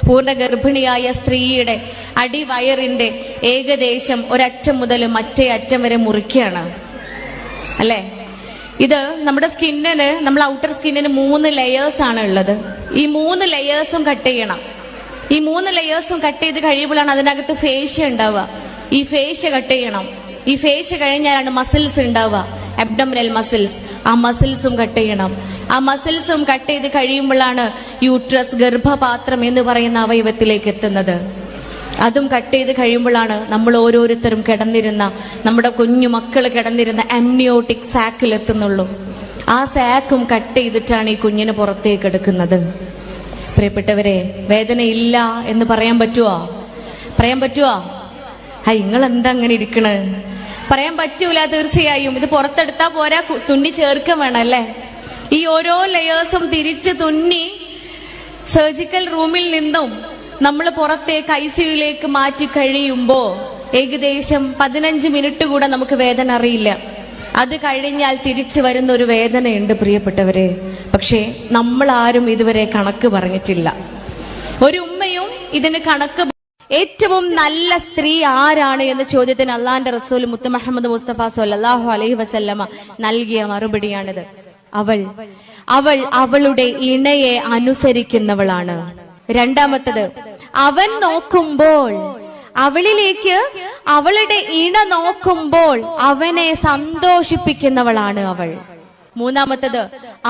പൂർണ്ണ ഗർഭിണിയായ സ്ത്രീയുടെ അടിവയറിന്റെ ഏകദേശം ഒരറ്റം മുതൽ മറ്റേ അറ്റം വരെ മുറിക്കുകയാണ് അല്ലെ. ഇത് നമ്മുടെ സ്കിന്നിന്, നമ്മൾ ഔട്ടർ സ്കിന്നിന് 3 ലെയേഴ്സ് ആണ് ഉള്ളത്. ഈ 3 ലെയേഴ്സും കട്ട് ചെയ്യണം. ഈ 3 ലെയേഴ്സും കട്ട് ചെയ്ത് കഴിയുമ്പോഴാണ് അതിനകത്ത് ഫേഷ്യ ഉണ്ടാവുക. ഈ ഫേഷ്യ കട്ട് ചെയ്യണം. ഈ ഫേഷ്യ കഴിഞ്ഞാലാണ് മസിൽസ് ഉണ്ടാവുക, അബ്ഡോമിനൽ മസിൽസ്. ആ മസിൽസും കട്ട് ചെയ്യണം. ആ മസിൽസും കട്ട് ചെയ്ത് കഴിയുമ്പോഴാണ് യൂട്രസ്, ഗർഭപാത്രം എന്ന് പറയുന്ന അവയവത്തിലേക്ക് എത്തുന്നത്. അതും കട്ട് ചെയ്ത് കഴിയുമ്പോഴാണ് നമ്മൾ ഓരോരുത്തരും കിടന്നിരുന്ന, നമ്മുടെ കുഞ്ഞു മക്കൾ കിടന്നിരുന്ന അമ്നിയോട്ടിക് സാക്കിൽ എത്തുന്നുള്ളൂ. ആ സാക്കും കട്ട് ചെയ്തിട്ടാണ് ഈ കുഞ്ഞിന് പുറത്തേക്ക് എടുക്കുന്നത്. പ്രിയപ്പെട്ടവരെ, വേദനയില്ല എന്ന് പറയാൻ പറ്റുമോ? പറയാൻ പറ്റുമോ? നിങ്ങൾ എന്താ അങ്ങനെ ഇരിക്കണ്? പറയാൻ പറ്റൂല. തീർച്ചയായും ഇത് പുറത്തെടുത്താ പോരാ, തുന്നി ചേർക്കാൻ വേണം അല്ലേ. ഈ ഓരോ ലെയേഴ്സും തിരിച്ച് തുന്നി സർജിക്കൽ റൂമിൽ നിന്നും നമ്മൾ പുറത്തേക്ക് ICUയിലേക്ക് മാറ്റി കഴിയുമ്പോ ഏകദേശം 15 മിനിറ്റ് കൂടെ നമുക്ക് വേദന അറിയില്ല. അത് കഴിഞ്ഞാൽ തിരിച്ചു വരുന്ന ഒരു വേദനയുണ്ട് പ്രിയപ്പെട്ടവരെ. പക്ഷേ നമ്മൾ ആരും ഇതുവരെ കണക്ക് പറഞ്ഞിട്ടില്ല. ഒരു ഉമ്മയും ഇതിന് കണക്ക്. ഏറ്റവും നല്ല സ്ത്രീ ആരാണ് എന്ന ചോദ്യത്തിന് അള്ളാന്റെ റസൂൽ മുത്ത് മുഹമ്മദ് മുസ്തഫ സ്വല്ലല്ലാഹു അലൈഹി വസല്ലമ നൽകിയ മറുപടിയാണിത്. അവൾ അവളുടെ ഇണയെ അനുസരിക്കുന്നവളാണ്. രണ്ടാമത്തത്, അവൻ നോക്കുമ്പോൾ, അവളിലേക്ക് അവളുടെ ഇണ നോക്കുമ്പോൾ അവനെ സന്തോഷിപ്പിക്കുന്നവളാണ് അവൾ. മൂന്നാമത്തത്,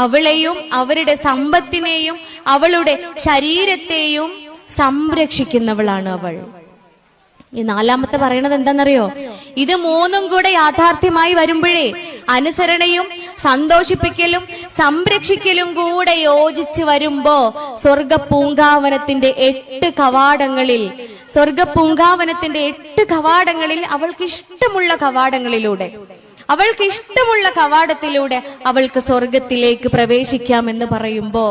അവളെയും അവരുടെ സമ്പത്തിനെയും അവളുടെ ശരീരത്തെയും സംരക്ഷിക്കുന്നവളാണ് അവൾ. ഈ നാലാമത്തെ പറയണത് എന്താണെന്നറിയോ? ഇത് 3ഉം കൂടെ യാഥാർത്ഥ്യമായി വരുമ്പോഴേ അനുസരണയും സന്തോഷിപ്പിക്കലും സംരക്ഷിക്കലും കൂടെ യോജിച്ച് വരുമ്പോ സ്വർഗപൂങ്കാവനത്തിന്റെ 8 കവാടങ്ങളിൽ അവൾക്ക് ഇഷ്ടമുള്ള കവാടത്തിലൂടെ അവൾക്ക് സ്വർഗത്തിലേക്ക് പ്രവേശിക്കാമെന്ന് പറയുമ്പോ